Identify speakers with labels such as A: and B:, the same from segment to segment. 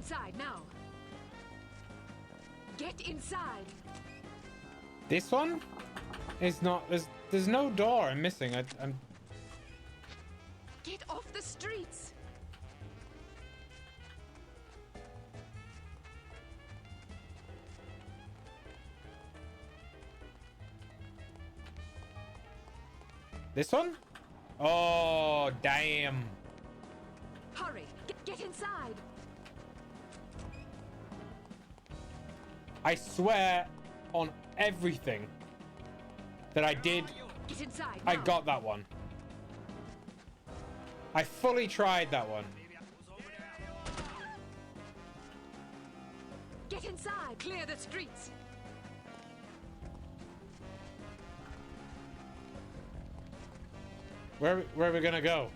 A: inside now. Get inside.
B: This one is not. There's no door. I'm missing. I'm.
A: Get off the streets.
B: This one? Oh, damn.
A: Hurry, get inside.
B: I swear on everything that I did.
A: Get inside
B: I
A: now.
B: got that one. I fully tried that one.
A: Get inside. Clear the streets.
B: Where are we gonna go?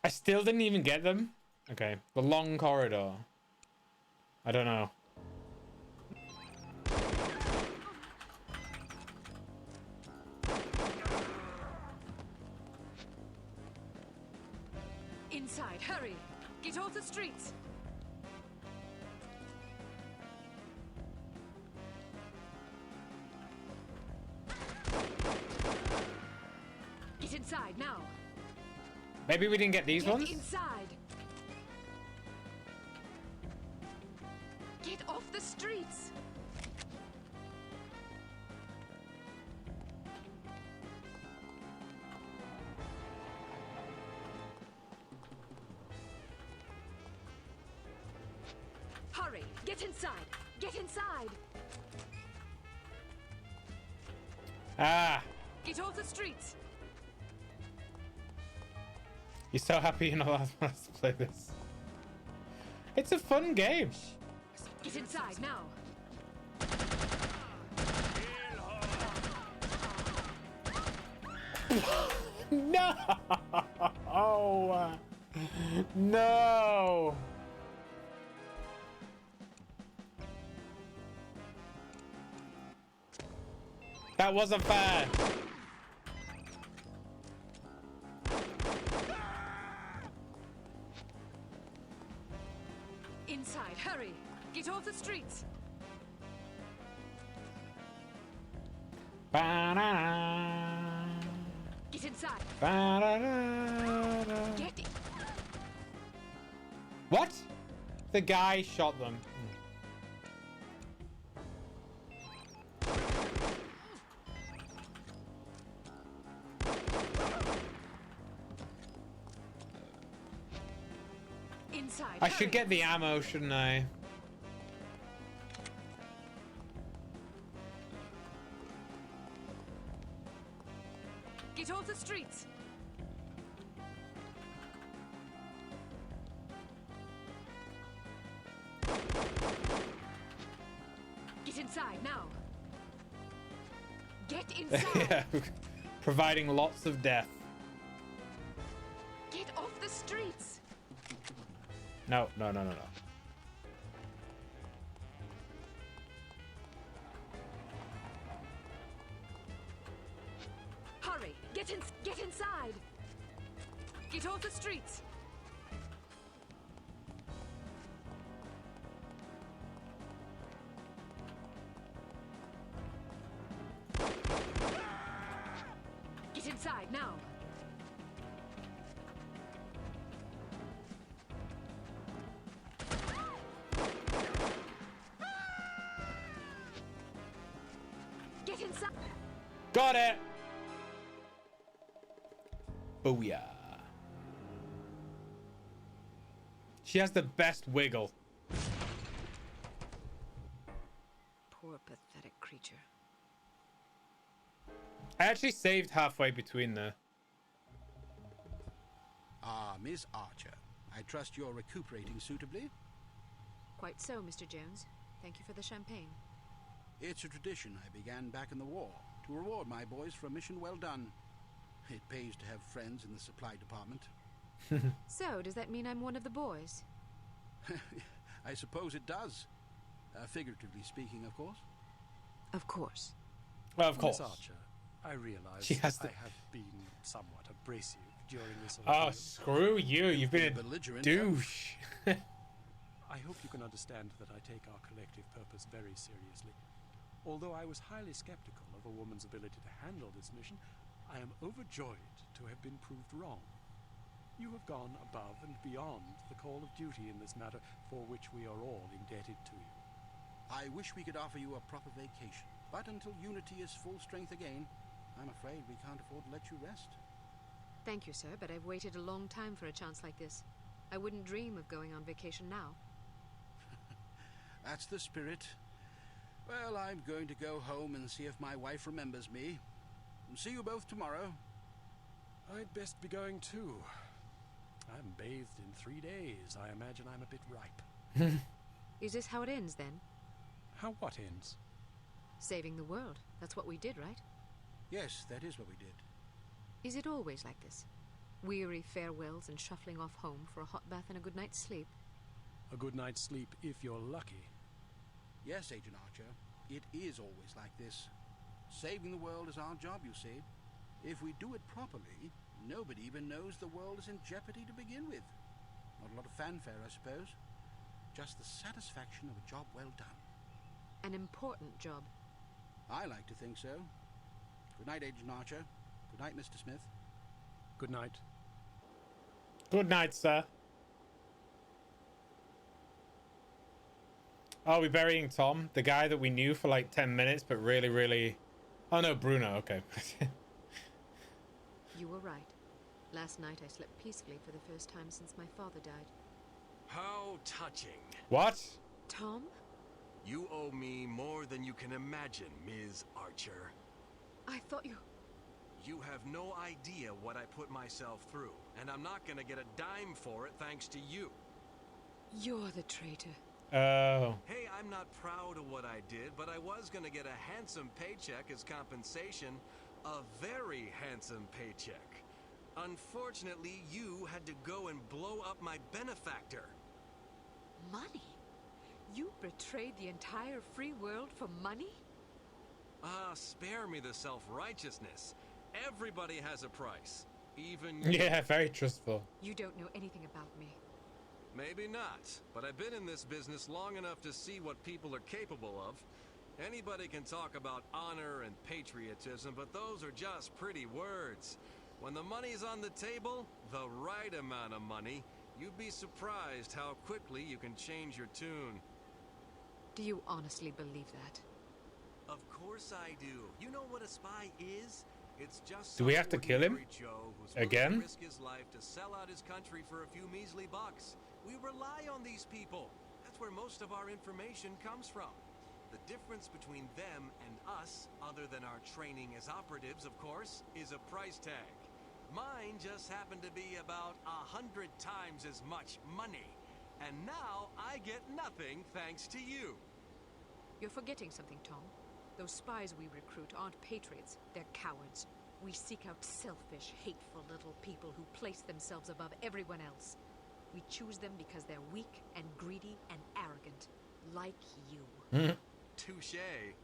B: I still didn't even get them. Okay, the long corridor. I don't know.
A: Inside, hurry. Get off the streets. Get inside now.
B: Maybe we didn't get these
A: Get
B: ones?
A: inside. Get off the streets. Hurry, get inside. Get inside.
B: Ah,
A: Get off the streets.
B: you're so happy you're not allowed us to play this. It's a fun game.
A: Get inside now.
B: No! No! That wasn't fair.
A: Inside, hurry. Get off the streets.
B: Ba-da-da.
A: Get inside.
B: Ba-da-da-da.
A: Get in.
B: What? The guy shot them.
A: Inside.
B: I should
A: hurry.
B: get the ammo, shouldn't I?
A: Get off the streets. Get inside now. Get inside.
B: Yeah. Providing lots of death.
A: Get off the streets.
B: No, no, no, no, no.
A: Hurry. Get inside. Get off the streets. Get inside now. Get inside.
B: Got it! Booyah. She has the best wiggle.
A: Poor pathetic creature.
B: I actually saved halfway between there.
C: Ah, Miss Archer. I trust you're recuperating suitably?
A: Quite so, Mr. Jones. Thank you for the champagne.
C: It's a tradition I began back in the war, to reward my boys for a mission well done. It pays to have friends in the supply department.
A: So, does that mean I'm one of the boys?
C: I suppose it does. Figuratively speaking, of course.
A: Of course.
B: Well, of course.
C: Miss Archer,
D: I realize
B: She has to...
D: I have been somewhat abrasive during this
B: Oh,
D: ordeal.
B: screw you. You've been a
C: belligerent
B: douche.
D: I hope you can understand that I take our collective purpose very seriously. Although I was highly skeptical of a woman's ability to handle this mission, I am overjoyed to have been proved wrong. You have gone above and beyond the call of duty in this matter, for which we are all indebted to you.
C: I wish we could offer you a proper vacation, but until Unity is full strength again, I'm afraid we can't afford to let you rest.
A: Thank you, sir, but I've waited a long time for a chance like this. I wouldn't dream of going on vacation now.
C: That's the spirit. Well, I'm going to go home and see if my wife remembers me. See you both tomorrow.
D: I'd best be going too. I haven't bathed in 3 days. I imagine I'm a bit ripe.
A: Is this how it ends, then?
D: How what ends?
A: Saving the world. That's what we did, right?
C: Yes, that is what we did.
A: Is it always like this? Weary farewells and shuffling off home for a hot bath and a good night's sleep?
D: A good night's sleep if you're lucky.
C: Yes, Agent Archer, it is always like this. Saving the world is our job, you see. If we do it properly, nobody even knows the world is in jeopardy to begin with. Not a lot of fanfare, I suppose. Just the satisfaction of a job well done.
A: An important job.
C: I like to think so. Good night, Agent Archer. Good night, Mr. Smith.
D: Good night.
B: Good night, sir. Oh, we're burying Tom, the guy that we knew for like 10 minutes, but really... Oh, no, Bruno, okay.
A: You were right. Last night I slept peacefully for the first time since my father died.
E: How touching.
B: What?
A: Tom?
E: You owe me more than you can imagine, Ms. Archer.
A: I thought you...
E: You have no idea what I put myself through, and I'm not gonna get a dime for it thanks to you.
A: You're the traitor.
B: Oh.
E: Hey, I'm not proud of what I did, but I was gonna get a handsome paycheck as compensation. A very handsome paycheck. Unfortunately, you had to go and blow up my benefactor.
A: Money? You betrayed the entire free world for money?
E: Ah, spare me the self-righteousness. Everybody has a price. Even you.
B: Yeah, very trustful.
A: You don't know anything about me.
E: Maybe not, but I've been in this business long enough to see what people are capable of. Anybody can talk about honor and patriotism, but those are just pretty words. When the money's on the table, the right amount of money, you'd be surprised how quickly you can change your tune.
A: Do you honestly believe that?
E: Of course I do. You know what a spy is? It's just
B: Do we have to kill him?
E: ordinary Joe who's willing
B: Again?
E: to risk his life to sell out his country for a few measly bucks. We rely on these people. That's where most of our information comes from. The difference between them and us, other than our training as operatives, of course, is a price tag. Mine just happened to be about 100 times as much money. And now I get nothing thanks to you.
A: You're forgetting something, Tom. Those spies we recruit aren't patriots, they're cowards. We seek out selfish, hateful little people who place themselves above everyone else. We choose them because they're weak and greedy and arrogant, like you.
E: Touché.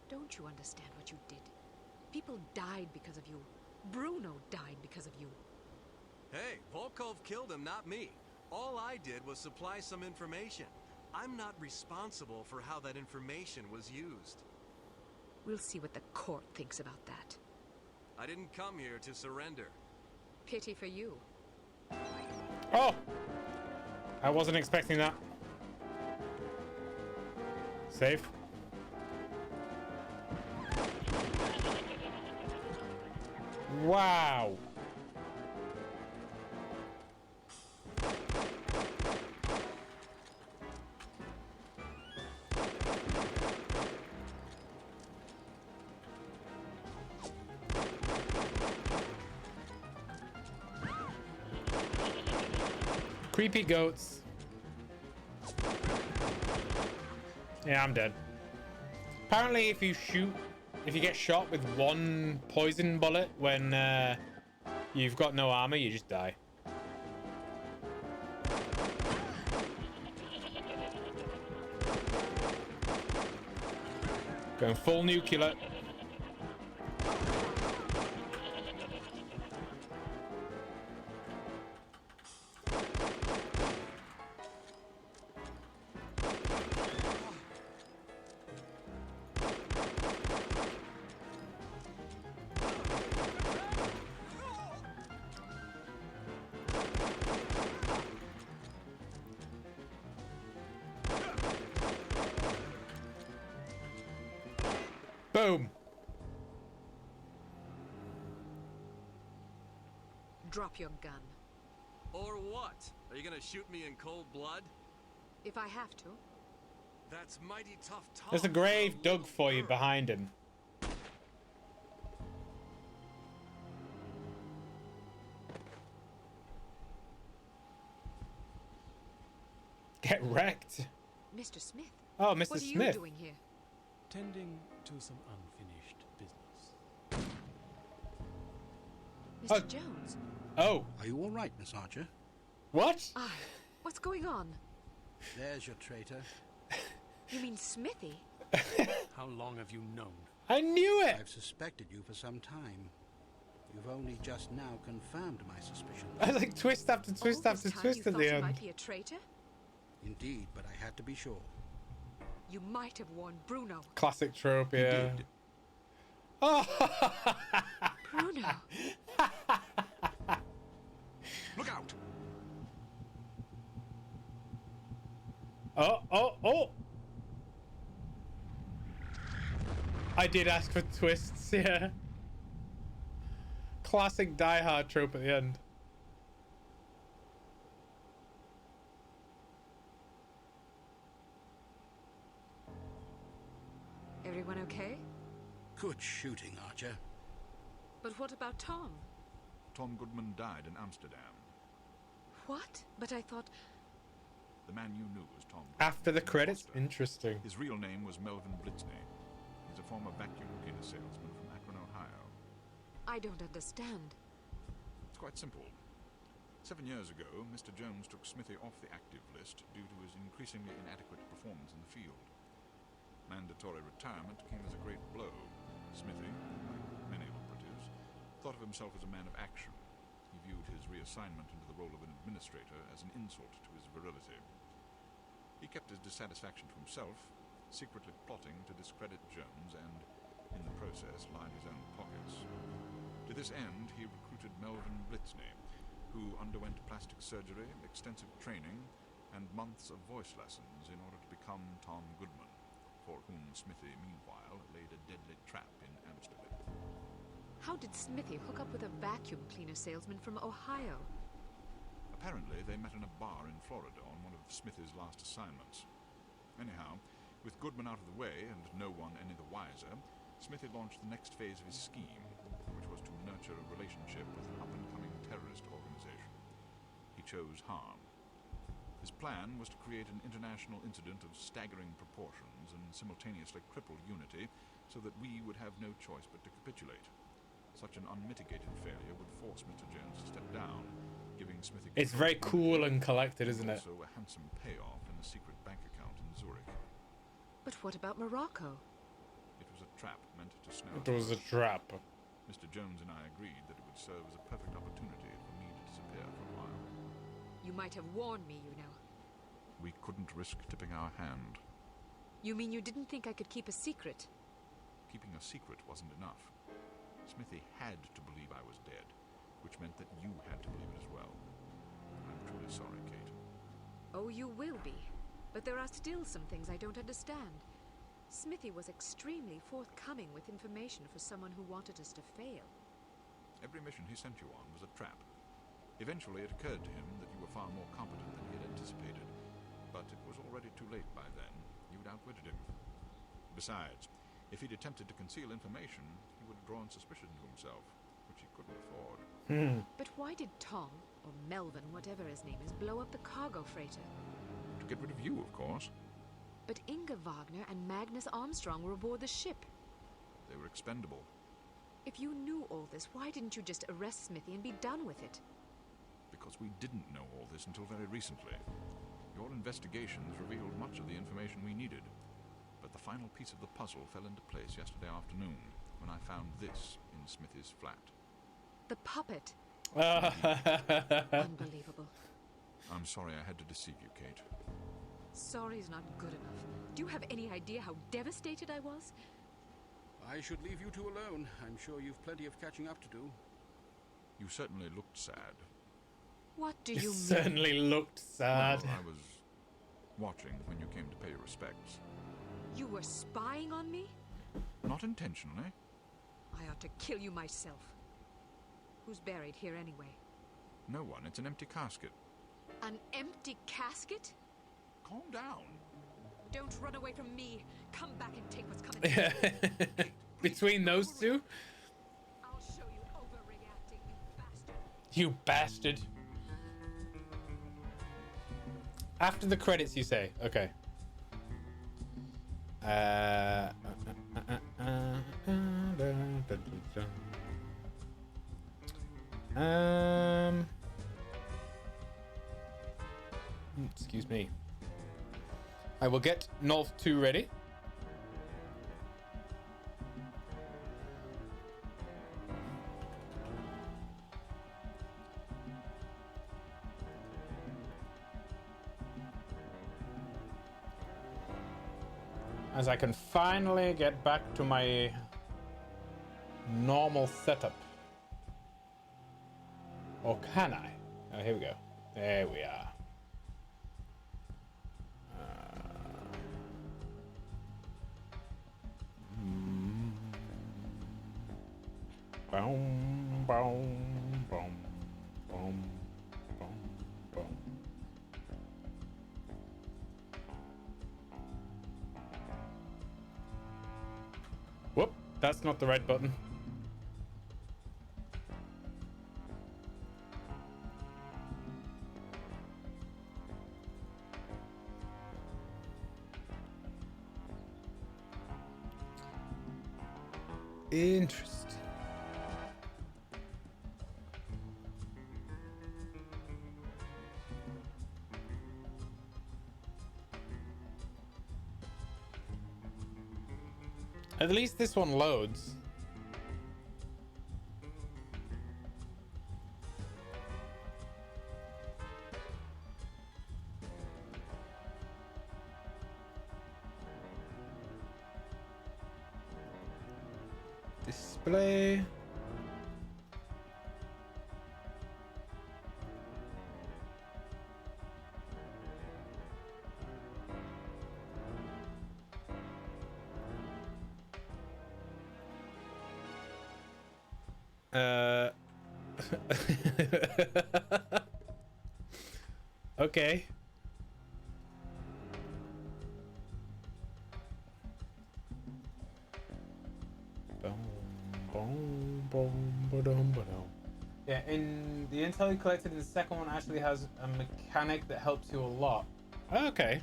A: Don't you understand what you did? People died because of you. Bruno died because of you.
E: Hey, Volkov killed him, not me. All I did was supply some information. I'm not responsible for how that information was used.
A: We'll see what the court thinks about that.
E: I didn't come here to surrender.
A: Pity for you.
B: Oh! I wasn't expecting that. Save. Wow. Creepy goats. Yeah, I'm dead. Apparently, if you get shot with one poison bullet when you've got no armor, you just die. Going full nuclear. Boom.
A: Drop your gun.
E: Or what? Are you gonna shoot me in cold blood?
A: If I have to.
E: That's mighty tough talk.
B: There's a grave dug for you behind him. Get wrecked.
A: Mr. Smith.
B: Oh, Mr.
A: What are you
B: Smith.
A: doing here?
D: Tending to some unfinished business.
A: Mr.
B: Oh.
A: Jones.
B: Oh,
C: Are you all right, Miss Archer?
B: what?
A: What's going on?
C: There's your traitor.
A: You mean Smithy?
D: How long have you known?
B: I knew it.
C: I've suspected you for some time. You've only just now confirmed my suspicion.
B: I was like twist after twist
A: All
B: after
A: this time
B: twist
A: you
B: at
A: thought
B: the
A: you
B: end.
A: might be a traitor?
C: Indeed, but I had to be sure.
A: You might have warned Bruno.
B: Classic trope, yeah.
C: did.
B: Oh,
A: Bruno.
C: Look out!
B: oh. I did ask for twists, yeah. Classic Die Hard trope at the end.
A: Everyone okay?
C: Good shooting, Archer.
A: But what about Tom?
F: Tom Goodman died in Amsterdam.
A: What? But I thought...
F: The man you knew was Tom Goodman.
B: After the
F: an
B: credits?
F: imposter.
B: Interesting.
F: His real name was Melvin Blitzney. He's a former vacuum cleaner salesman from Akron, Ohio.
A: I don't understand.
F: It's quite simple. 7 years ago, Mr. Jones took Smithy off the active list due to his increasingly inadequate performance in the field. Mandatory retirement came as a great blow. Smithy, like many operatives, thought of himself as a man of action. He viewed his reassignment into the role of an administrator as an insult to his virility. He kept his dissatisfaction to himself, secretly plotting to discredit Jones and, in the process, line his own pockets. To this end, he recruited Melvin Blitzney, who underwent plastic surgery, extensive training, and months of voice lessons in order to become Tom Goodman, for whom Smithy, meanwhile, laid a deadly trap in Amsterdam.
A: How did Smithy hook up with a vacuum cleaner salesman from Ohio?
F: Apparently, they met in a bar in Florida on one of Smithy's last assignments. Anyhow, with Goodman out of the way and no one any the wiser, Smithy launched the next phase of his scheme, which was to nurture a relationship with an up-and-coming terrorist organization. He chose harm. His plan was to create an international incident of staggering proportions and simultaneously cripple unity so that we would have no choice but to capitulate. Such an unmitigated failure would force Mr. Jones to step down, giving Smithy...
B: It's very cool and collected, isn't it?
F: Also a handsome payoff in a secret bank account in Zurich.
A: But what about Morocco?
F: It was a trap meant to snare
B: It was a trap.
F: Mr. Jones and I agreed that it would serve as a perfect opportunity for me to disappear for a while.
A: You might have warned me, you know.
F: We couldn't risk tipping our hand.
A: You mean you didn't think I could keep a secret?
F: Keeping a secret wasn't enough. Smithy had to believe I was dead, which meant that you had to believe it as well. I'm truly sorry, Kate.
A: Oh, you will be. But there are still some things I don't understand. Smithy was extremely forthcoming with information for someone who wanted us to fail.
F: Every mission he sent you on was a trap. Eventually it occurred to him that you were far more competent than he had anticipated, but it was already too late by then. You'd outwitted him. Besides, if he'd attempted to conceal information, he would have drawn suspicion to himself, which he couldn't afford.
A: But why did Tom, or Melvin, whatever his name is, blow up the cargo freighter?
F: To get rid of you, of course.
A: But Inga Wagner and Magnus Armstrong were aboard the ship.
F: They were expendable.
A: If you knew all this, why didn't you just arrest Smithy and be done with it?
F: Because we didn't know all this until very recently. Your investigations revealed much of the information we needed. But the final piece of the puzzle fell into place yesterday afternoon, when I found this in Smithy's flat.
A: The puppet.
B: Uh,
A: Unbelievable.
F: I'm sorry I had to deceive you, Kate.
A: Sorry's not good enough. Do you have any idea how devastated I was?
C: I should leave you two alone. I'm sure you've plenty of catching up to do.
F: You certainly looked sad.
A: What do
B: you
A: you mean?
B: certainly looked sad.
F: Well, I was watching when you came to pay your respects.
A: You were spying on me?
F: Not intentionally.
A: I ought to kill you myself. Who's buried here anyway?
F: No one. It's an empty casket.
A: An empty casket?
F: Calm down.
A: Don't run away from me. Come back and take what's coming.
B: Between those two?
A: I'll show you overreacting, you bastard.
B: You bastard. After the credits, you say. Okay. Excuse me. I will get North 2 ready. As I can finally get back to my normal setup. Or can I? Oh, here we go. There we are. Boom, boom, boom, boom, boom, boom. Whoop, that's not the right button. Interesting. At least this one loads. Display. Okay. Yeah, in the intel you collected in the second one actually has a mechanic that helps you a lot. Okay.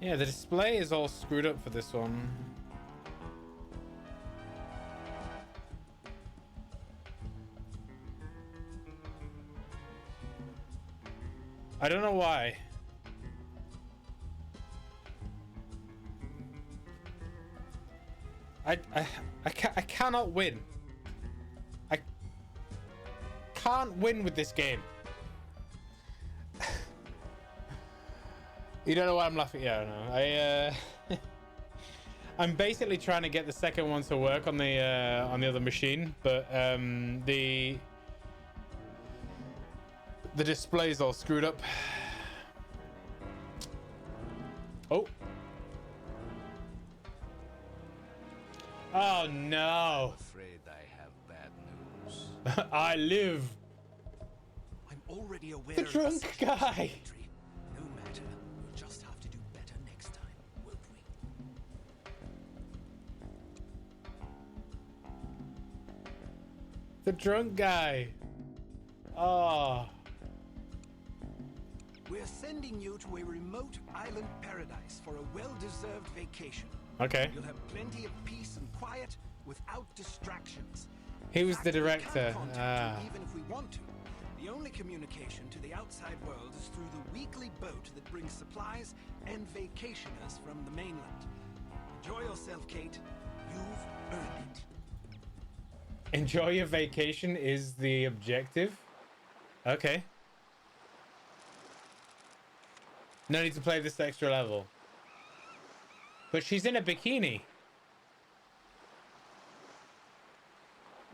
B: Yeah, the display is all screwed up for this one. I don't know why. I cannot win. I can't win with this game. You don't know why I'm laughing? Yeah, no. I'm basically trying to get the second one to work on the other machine, but the display's all screwed up. Oh. Oh no.
E: I'm afraid I have bad news.
B: I live.
E: I'm already aware
B: The
E: of
B: drunk
E: situation
B: guy.
E: entry. No matter. We'll just have to do better next time, won't we?
B: The drunk guy. Oh.
E: We're sending you to a remote island paradise for a well-deserved vacation.
B: Okay.
E: You'll have plenty of peace and quiet without distractions.
B: He was the
E: In fact, we
B: director.
E: can't contact
B: Ah.
E: you even if we want to. The only communication to the outside world is through the weekly boat that brings supplies and vacationers from the mainland. Enjoy yourself, Kate. You've earned it.
B: Enjoy your vacation is the objective. Okay. No need to play this extra level. But she's in a bikini.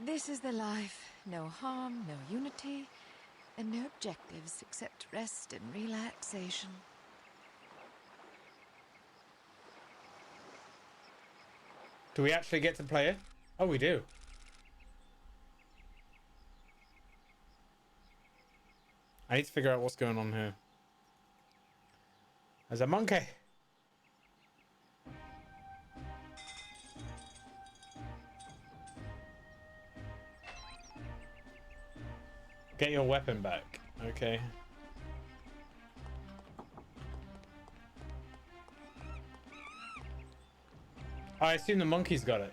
G: This is the life. No harm, no unity, and no objectives except rest and relaxation.
B: Do we actually get to play it? Oh, we do. I need to figure out what's going on here. There's a monkey. Get your weapon back. Okay. I assume the monkey's got it.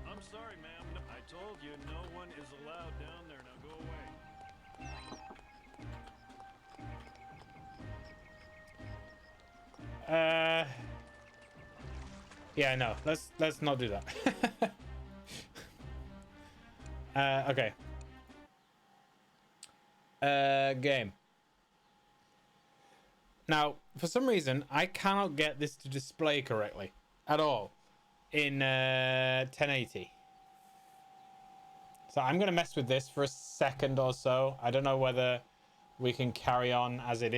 H: I'm sorry, ma'am. I told you no one is allowed down there. Now go away.
B: Yeah, no. Let's not do that. Okay. Game. Now, for some reason, I cannot get this to display correctly at all in 1080. So I'm going to mess with this for a second or so. I don't know whether we can carry on as it is.